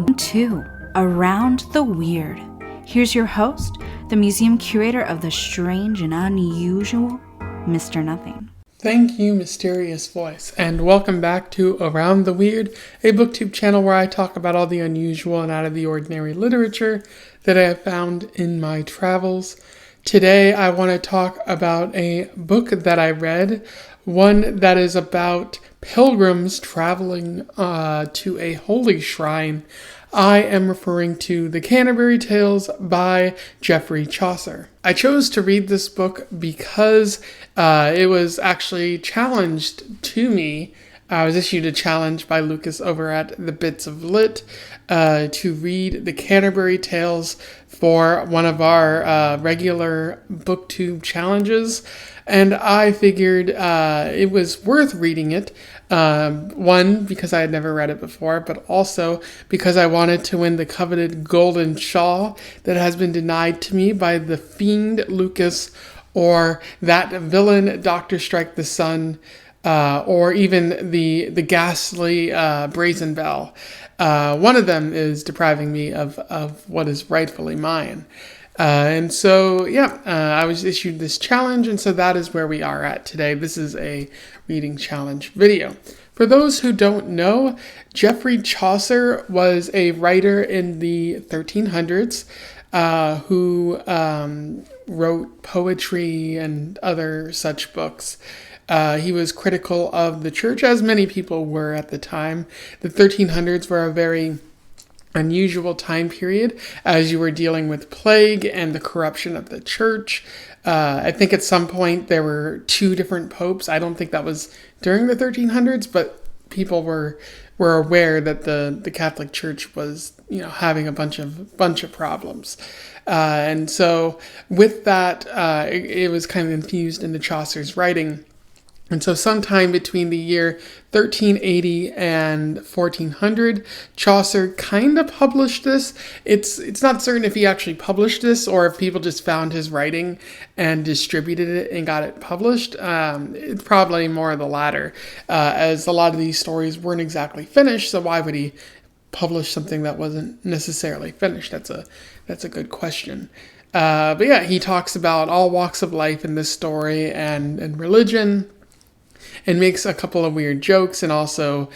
to Around the Weird. Here's your host, the museum curator of the strange and unusual, Mr. Nothing. Thank you, mysterious voice, and welcome back to Around the Weird, a booktube channel where I talk about all the unusual and out of the ordinary literature that I have found in my travels. Today I want to talk about a book that I read, one that is about pilgrims traveling to a holy shrine. I am referring to the Canterbury Tales by Geoffrey Chaucer. I chose to read this book because it was actually challenged to me. I was issued a challenge by Lucas over at the Bits of Lit to read the Canterbury Tales for one of our regular booktube challenges. And I figured it was worth reading it. One, because I had never read it before, but also because I wanted to win the coveted golden shawl that has been denied to me by the fiend Lucas, or that villain Dr. Strike the Sun, or even the ghastly Brazen Bell. One of them is depriving me of what is rightfully mine. I was issued this challenge, and so that is where we are at today. This is a reading challenge video. For those who don't know, Geoffrey Chaucer was a writer in the 1300s who wrote poetry and other such books. He was critical of the church, as many people were at the time. The 1300s were a very unusual time period as you were dealing with plague and the corruption of the church. I think at some point there were two different popes. I don't think that was during the 1300s, but people were aware that the Catholic Church was, having a bunch of problems. And so with that, it was kind of infused into Chaucer's writing. And so sometime between the year 1380 and 1400, Chaucer kind of published this. It's not certain if he actually published this or if people just found his writing and distributed it and got it published. It's probably more of the latter, as a lot of these stories weren't exactly finished, so why would he publish something that wasn't necessarily finished? That's a good question. He talks about all walks of life in this story and religion, and makes a couple of weird jokes, and also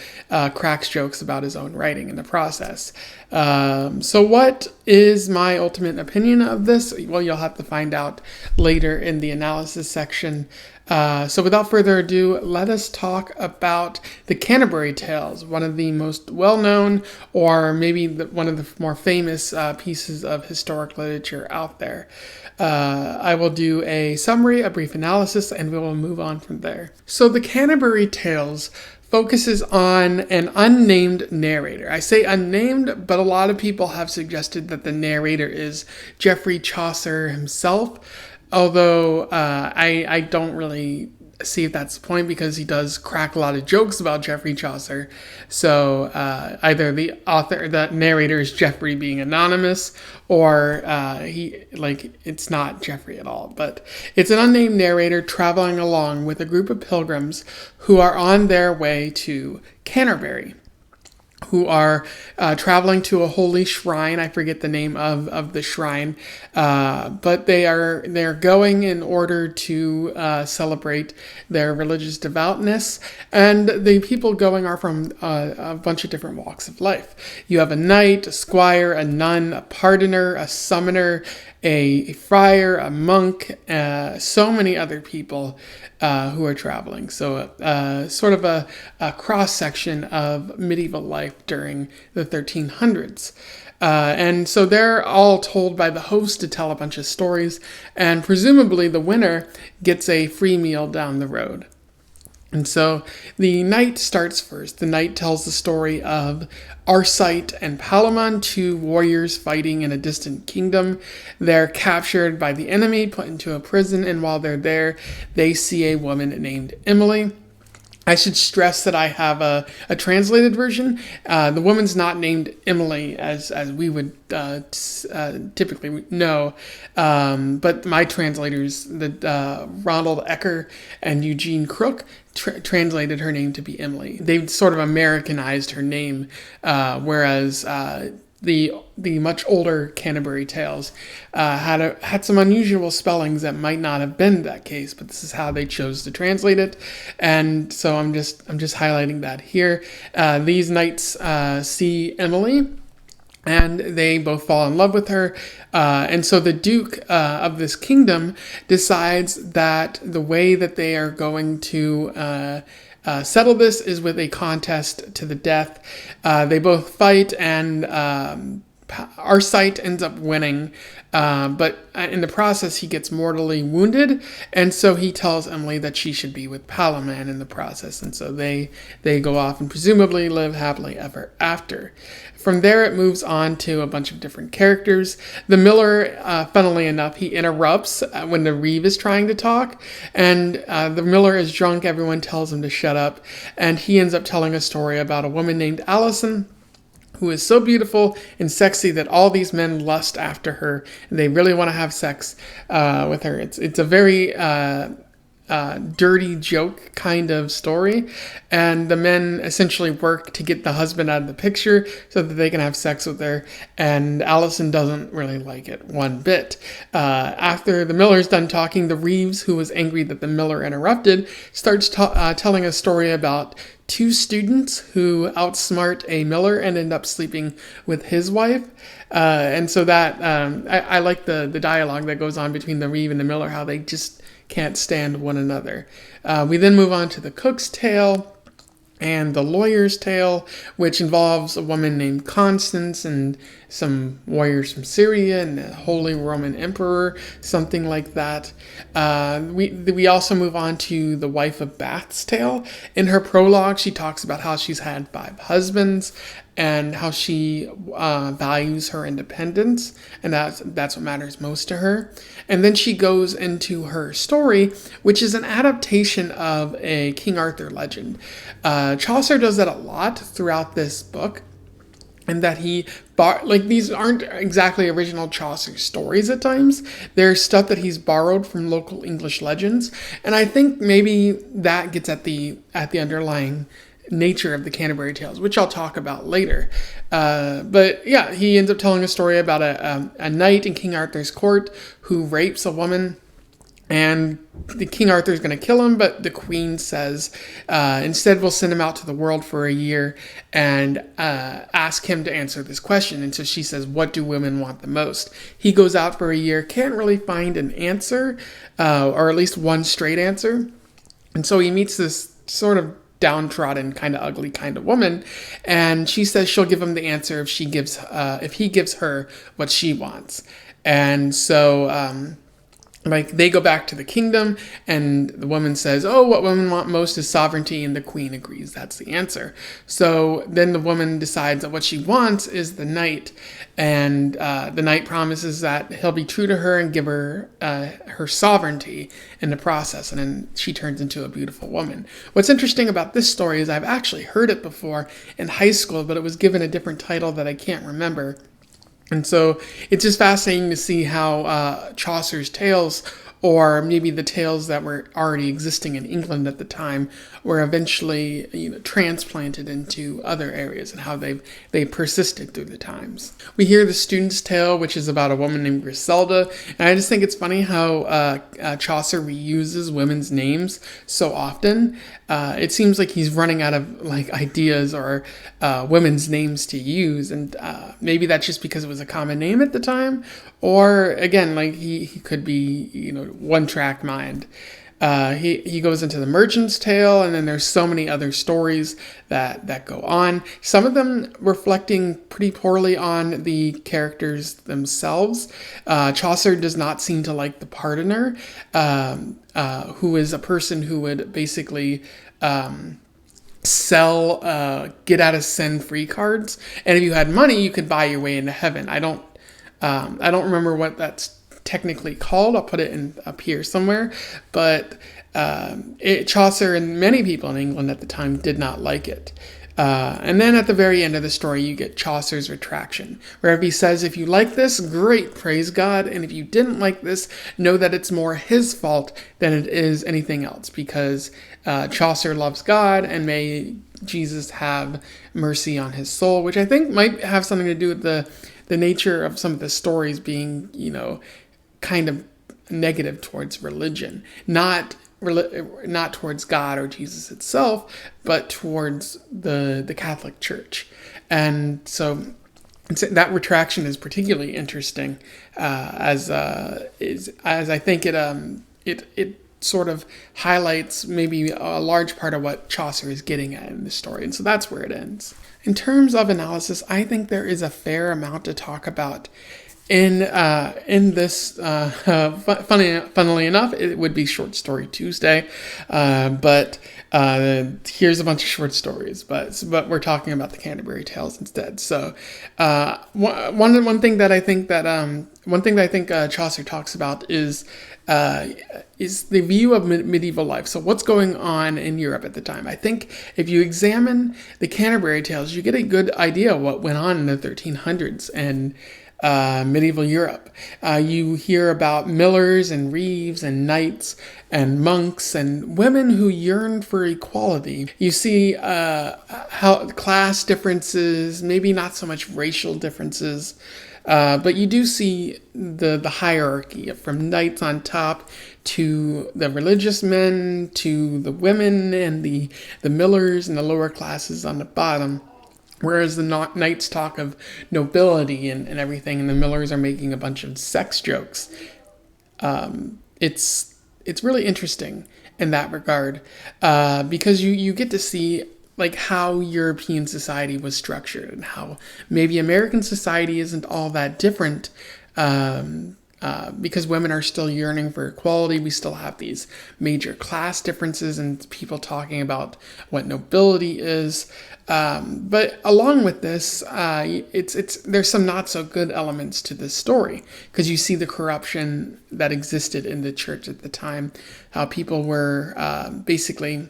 cracks jokes about his own writing in the process. So what is my ultimate opinion of this? Well, you'll have to find out later in the analysis section. So without further ado, let us talk about the Canterbury Tales, one of the most well-known, or maybe one of the more famous pieces of historic literature out there. I will do a summary, a brief analysis, and we will move on from there. So the Canterbury Tales focuses on an unnamed narrator. I say unnamed, but a lot of people have suggested that the narrator is Geoffrey Chaucer himself, although I don't really see if that's the point, because he does crack a lot of jokes about Geoffrey Chaucer. So either the narrator is Geoffrey being anonymous, or it's not Geoffrey at all. But it's an unnamed narrator traveling along with a group of pilgrims who are on their way to Canterbury, who are traveling to a holy shrine. I forget the name of the shrine, but they're going in order to celebrate their religious devoutness. And the people going are from a bunch of different walks of life. You have a knight, a squire, a nun, a pardoner, a summoner, a friar, a monk, so many other people who are traveling. So sort of a cross-section of medieval life during the 1300s. And so they're all told by the host to tell a bunch of stories, and presumably the winner gets a free meal down the road. And so the knight starts first. The knight tells the story of Arcite and Palamon, two warriors fighting in a distant kingdom. They're captured by the enemy, put into a prison, and while they're there, they see a woman named Emily. I should stress that I have a translated version. The woman's not named Emily as we would typically know, but my translators, Ronald Ecker and Eugene Crook, translated her name to be Emily. They've sort of Americanized her name, whereas the much older Canterbury Tales had some unusual spellings that might not have been that case, but this is how they chose to translate it, and so I'm just highlighting that here. These knights see Emily, and they both fall in love with her, and so the Duke of this kingdom decides that the way that they are going to settle this is with a contest to the death. They both fight, and Arcite ends up winning, but in the process he gets mortally wounded, and so he tells Emily that she should be with Palamon in the process, and so they go off and presumably live happily ever after. From there, it moves on to a bunch of different characters. The miller, funnily enough, he interrupts when the reeve is trying to talk, and the miller is drunk. Everyone tells him to shut up, and he ends up telling a story about a woman named Allison, who is so beautiful and sexy that all these men lust after her, and they really want to have sex with her. It's a very dirty joke kind of story, and the men essentially work to get the husband out of the picture so that they can have sex with her, and Allison doesn't really like it one bit. After the miller's done talking, the Reeves, who was angry that the miller interrupted, starts telling a story about two students who outsmart a miller and end up sleeping with his wife. And so that I like the dialogue that goes on between the Reeve and the miller, how they just can't stand one another. We then move on to the cook's tale and the lawyer's tale, which involves a woman named Constance and some warriors from Syria and a Holy Roman Emperor, something like that. We also move on to the wife of Bath's tale. In her prologue, she talks about how she's had 5 husbands and how she values her independence, and that's what matters most to her. And then she goes into her story, which is an adaptation of a King Arthur legend. Chaucer does that a lot throughout this book, and that these aren't exactly original Chaucer stories at times. There's stuff that he's borrowed from local English legends, and I think maybe that gets at the underlying nature of the Canterbury Tales, which I'll talk about later. But yeah, he ends up telling a story about a knight in King Arthur's court who rapes a woman, and the King Arthur is going to kill him, but the queen says, instead we'll send him out to the world for a year and ask him to answer this question. And so she says, what do women want the most? He goes out for a year, can't really find an answer, or at least one straight answer. And so he meets this sort of downtrodden, kind of ugly kind of woman, and she says she'll give him the answer if he gives her what she wants. And so they go back to the kingdom, and the woman says, oh, what women want most is sovereignty, and the queen agrees that's the answer. So then the woman decides that what she wants is the knight, and the knight promises that he'll be true to her and give her her sovereignty in the process, and then she turns into a beautiful woman. What's interesting about this story is I've actually heard it before in high school, but it was given a different title that I can't remember. And so it's just fascinating to see how Chaucer's tales, or maybe the tales that were already existing in England at the time, were eventually transplanted into other areas, and how they persisted through the times. We hear the student's tale, which is about a woman named Griselda, and I just think it's funny how Chaucer reuses women's names so often. It seems like he's running out of ideas or women's names to use, and maybe that's just because it was a common name at the time, or again, he could be one-track mind. He goes into the merchant's tale, and then there's so many other stories that go on, some of them reflecting pretty poorly on the characters themselves. Chaucer does not seem to like the pardoner, who is a person who would basically sell get out of sin free cards, and if you had money you could buy your way into heaven. I don't remember what that's technically called. I'll put it up here somewhere, but Chaucer and many people in England at the time did not like it. And then at the very end of the story, you get Chaucer's retraction, where he says, if you like this, great, praise God. And if you didn't like this, know that it's more his fault than it is anything else, because Chaucer loves God, and may Jesus have mercy on his soul, which I think might have something to do with the nature of some of the stories being, kind of negative towards religion, not towards God or Jesus itself, but towards the Catholic Church. And so that retraction is particularly interesting, as I think it sort of highlights maybe a large part of what Chaucer is getting at in the story. And so that's where it ends. In terms of analysis, I think there is a fair amount to talk about in this. Funnily enough, it would be Short Story Tuesday, but here's a bunch of short stories. But we're talking about the Canterbury Tales instead. So one thing that I think Chaucer talks about is the view of medieval life. So what's going on in Europe at the time? I think if you examine the Canterbury Tales, you get a good idea of what went on in the 1300s and medieval Europe. You hear about millers and reeves and knights and monks and women who yearn for equality. You see how class differences, maybe not so much racial differences, but you do see the hierarchy from knights on top to the religious men to the women and the millers and the lower classes on the bottom. Whereas the knights talk of nobility and everything, and the millers are making a bunch of sex jokes. It's really interesting in that regard, because you get to see like how European society was structured and how maybe American society isn't all that different. Because women are still yearning for equality, we still have these major class differences and people talking about what nobility is. But along with this, there's some not so good elements to this story, because you see the corruption that existed in the church at the time, how people were basically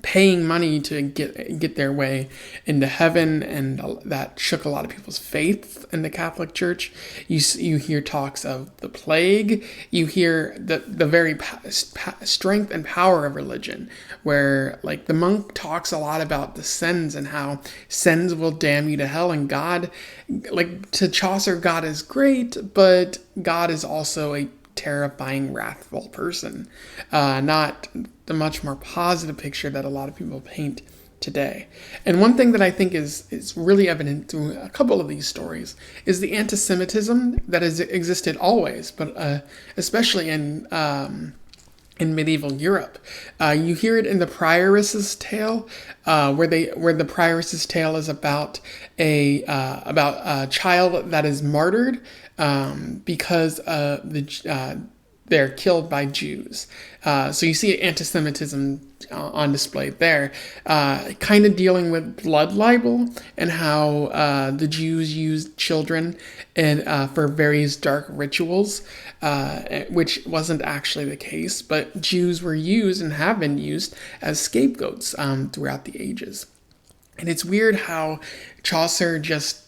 paying money to get their way into heaven, and that shook a lot of people's faith in the Catholic Church. You hear talks of the plague. You hear the very strength and power of religion, where like the monk talks a lot about the sins and how sins will damn you to hell, and God, like to Chaucer, God is great, but God is also a terrifying, wrathful person, not the much more positive picture that a lot of people paint today. And one thing that I think is really evident through a couple of these stories is the anti-Semitism that has existed always, but especially in medieval Europe. You hear it in the Prioress's Tale, where the Prioress's Tale is about a child that is martyred because they're killed by Jews. So you see anti-Semitism on display there, kind of dealing with blood libel and how the Jews used children for various dark rituals, which wasn't actually the case, but Jews were used and have been used as scapegoats throughout the ages. And it's weird how Chaucer just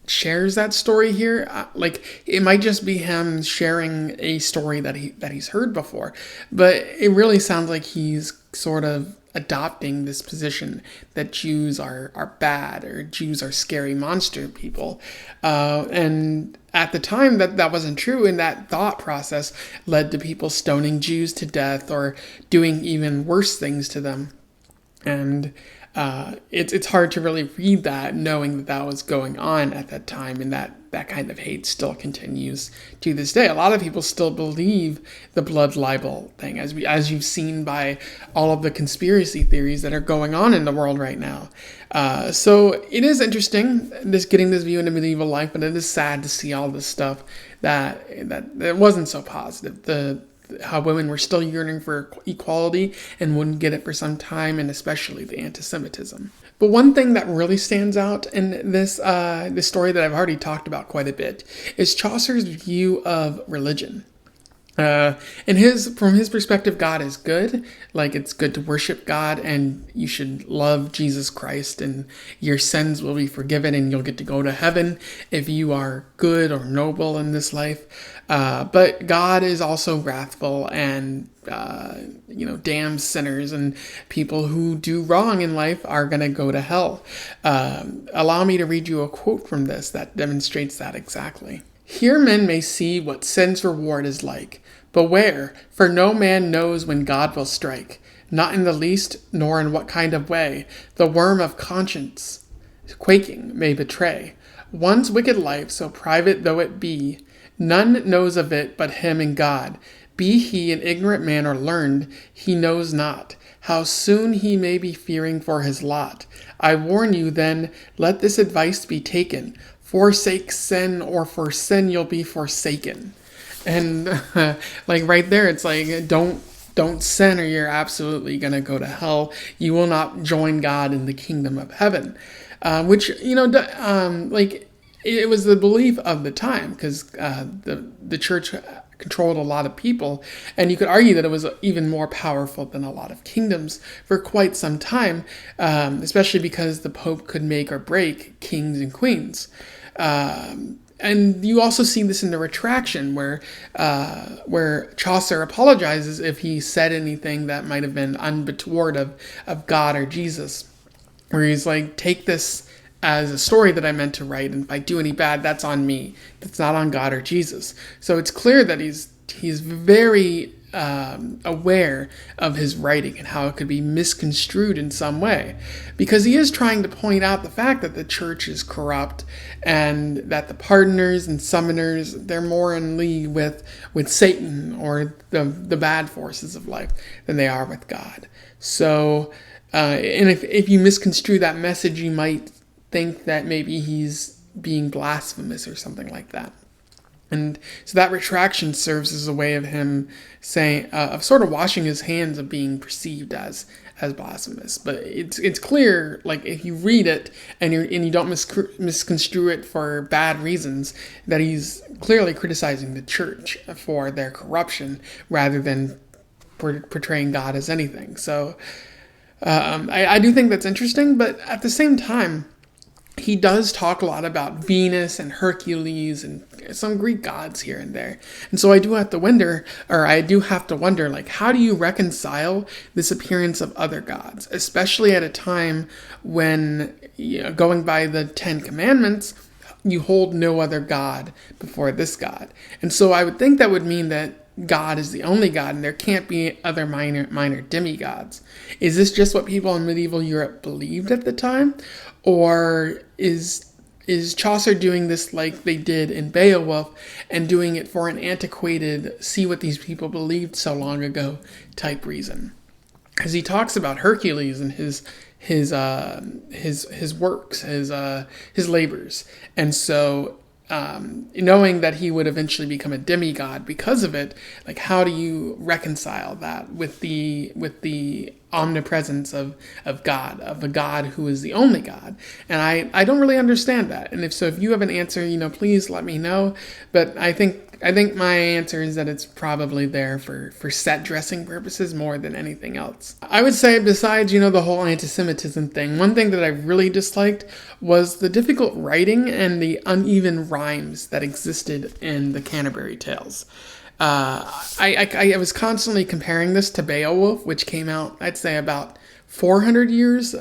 shares that story here. Like it might just be him sharing a story that he's heard before, but it really sounds like he's sort of adopting this position that Jews are bad, or Jews are scary monster people. And at the time that wasn't true, and that thought process led to people stoning Jews to death or doing even worse things to them. And it's hard to really read that knowing that was going on at that time, and that kind of hate still continues to this day. A lot of people still believe the blood libel thing, as you've seen by all of the conspiracy theories that are going on in the world right now. So it is interesting getting this view into medieval life, but it is sad to see all this stuff that wasn't so positive. How women were still yearning for equality and wouldn't get it for some time, and especially the anti-Semitism. But one thing that really stands out in this story that I've already talked about quite a bit is Chaucer's view of religion. From his perspective, God is good. Like, it's good to worship God, and you should love Jesus Christ, and your sins will be forgiven, and you'll get to go to heaven if you are good or noble in this life. But God is also wrathful and damns sinners, and people who do wrong in life are going to go to hell. Allow me to read you a quote from this that demonstrates that exactly. Here men may see what sin's reward is like. Beware, for no man knows when God will strike, not in the least, nor in what kind of way, the worm of conscience, quaking, may betray. One's wicked life, so private though it be, none knows of it but him and God. Be he an ignorant man or learned, he knows not how soon he may be fearing for his lot. I warn you then, let this advice be taken. Forsake sin, or for sin you'll be forsaken. And like right there, it's like, don't sin, or you're absolutely gonna go to hell. You will not join God in the kingdom of heaven, which like it was the belief of the time, because the church controlled a lot of people, and you could argue that it was even more powerful than a lot of kingdoms for quite some time, especially because the Pope could make or break kings and queens. And you also see this in the retraction, where Chaucer apologizes if he said anything that might have been untoward of God or Jesus, where he's like, take this as a story that I meant to write, and if I do any bad, that's on me. That's not on God or Jesus. So it's clear that he's very aware of his writing and how it could be misconstrued in some way, because he is trying to point out the fact that the church is corrupt, and that the pardoners and summoners, they're more in league with Satan or the bad forces of life than they are with God. So and if you misconstrue that message, you might think that maybe he's being blasphemous or something like that. And so that retraction serves as a way of him saying, of sort of washing his hands of being perceived as blasphemous. But it's clear, like, if you read it and you don't misconstrue it for bad reasons, that he's clearly criticizing the church for their corruption rather than portraying God as anything. So I do think that's interesting, but at the same time, he does talk a lot about Venus and Hercules and some Greek gods here and there. And so I do have to wonder, like, how do you reconcile this appearance of other gods, especially at a time when, going by the Ten Commandments, you hold no other god before this God. And so I would think that would mean that God is the only God, and there can't be other minor demigods. Is this just what people in medieval Europe believed at the time? Or is Chaucer doing this like they did in Beowulf, and doing it for an antiquated, see what these people believed so long ago type reason? Because he talks about Hercules and his works, his labors. And so knowing that he would eventually become a demigod because of it, like, how do you reconcile that with the omnipresence of God, of a God who is the only God? And I don't really understand that. And if you have an answer, please let me know. But I think my answer is that it's probably there for set dressing purposes more than anything else. I would say, besides, the whole anti-Semitism thing, one thing that I really disliked was the difficult writing and the uneven rhymes that existed in the Canterbury Tales. I was constantly comparing this to Beowulf, which came out, I'd say, about 300 years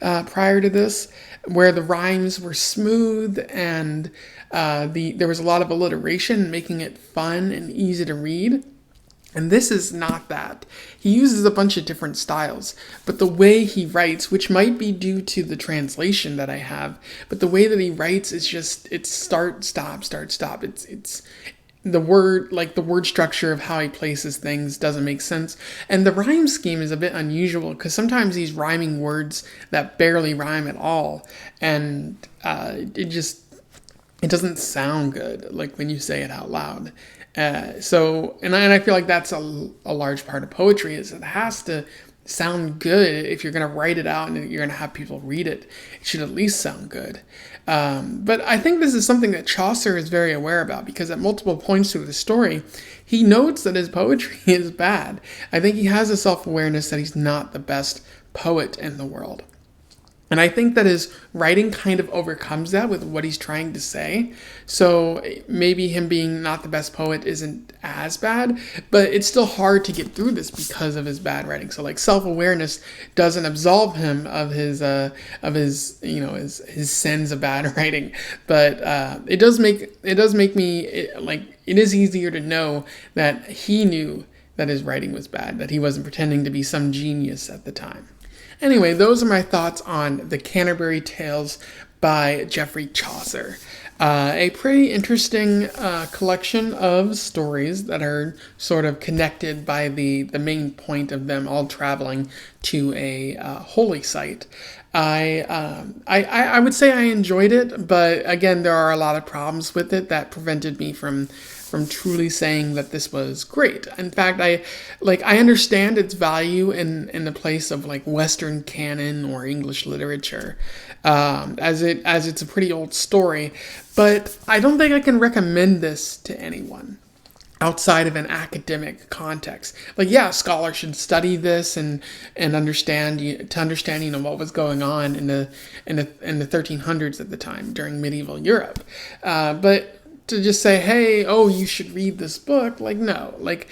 prior to this, where the rhymes were smooth and there was a lot of alliteration, making it fun and easy to read. And this is not that. He uses a bunch of different styles, but the way he writes, which might be due to the translation that I have, but the way that he writes is just, it's start, stop, start, stop. It's the word structure of how he places things doesn't make sense. And the rhyme scheme is a bit unusual, because sometimes he's rhyming words that barely rhyme at all. And it doesn't sound good, like, when you say it out loud. And I feel like that's a large part of poetry, is it has to sound good. If you're going to write it out and you're going to have people read it, it should at least sound good. But I think this is something that Chaucer is very aware about, because at multiple points through the story, he notes that his poetry is bad. I think he has a self-awareness that he's not the best poet in the world. And I think that his writing kind of overcomes that with what he's trying to say. So maybe him being not the best poet isn't as bad, but it's still hard to get through this because of his bad writing. So like self-awareness doesn't absolve him of his his sins of bad writing, but it does make me like, it is easier to know that he knew that his writing was bad, that he wasn't pretending to be some genius at the time. Anyway, those are my thoughts on the Canterbury Tales by Geoffrey Chaucer. A pretty interesting collection of stories that are sort of connected by the main point of them all traveling to a holy site. I would say I enjoyed it, but again, there are a lot of problems with it that prevented me from truly saying that this was great. In fact, I understand its value in the place of like Western canon or English literature, as it's a pretty old story, but I don't think I can recommend this to anyone outside of an academic context. Like, yeah, scholars should study this and understand what was going on in the 1300s at the time during medieval Europe, but to just say, hey, oh, you should read this book, like, no. Like,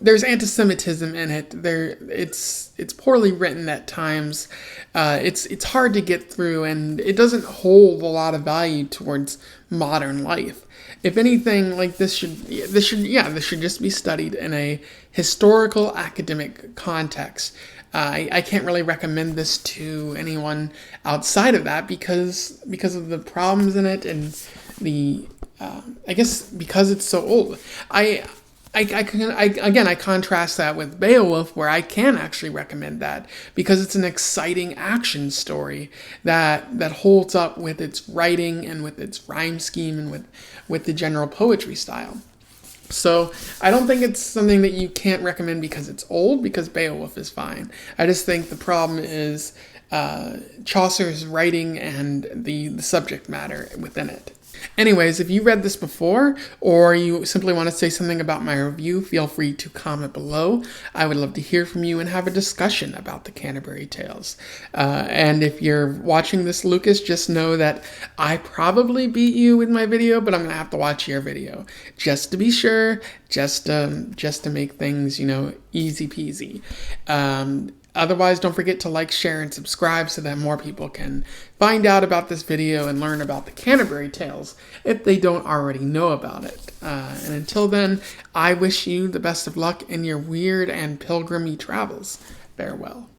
there's anti-Semitism in it. It's poorly written at times. It's hard to get through, and it doesn't hold a lot of value towards modern life. If anything, like, this should just be studied in a historical academic context. I can't really recommend this to anyone outside of that because of the problems in it and the I guess because it's so old. I contrast that with Beowulf, where I can actually recommend that because it's an exciting action story that holds up with its writing and with its rhyme scheme and with the general poetry style. So I don't think it's something that you can't recommend because it's old, because Beowulf is fine. I just think the problem is Chaucer's writing and the subject matter within it. Anyways, if you read this before, or you simply want to say something about my review, feel free to comment below. I would love to hear from you and have a discussion about the Canterbury Tales. And if you're watching this, Lucas, just know that I probably beat you with my video, but I'm going to have to watch your video just to be sure, just to make things, easy peasy. Otherwise, don't forget to like, share, and subscribe so that more people can find out about this video and learn about the Canterbury Tales if they don't already know about it. And until then, I wish you the best of luck in your weird and pilgrimy travels. Farewell.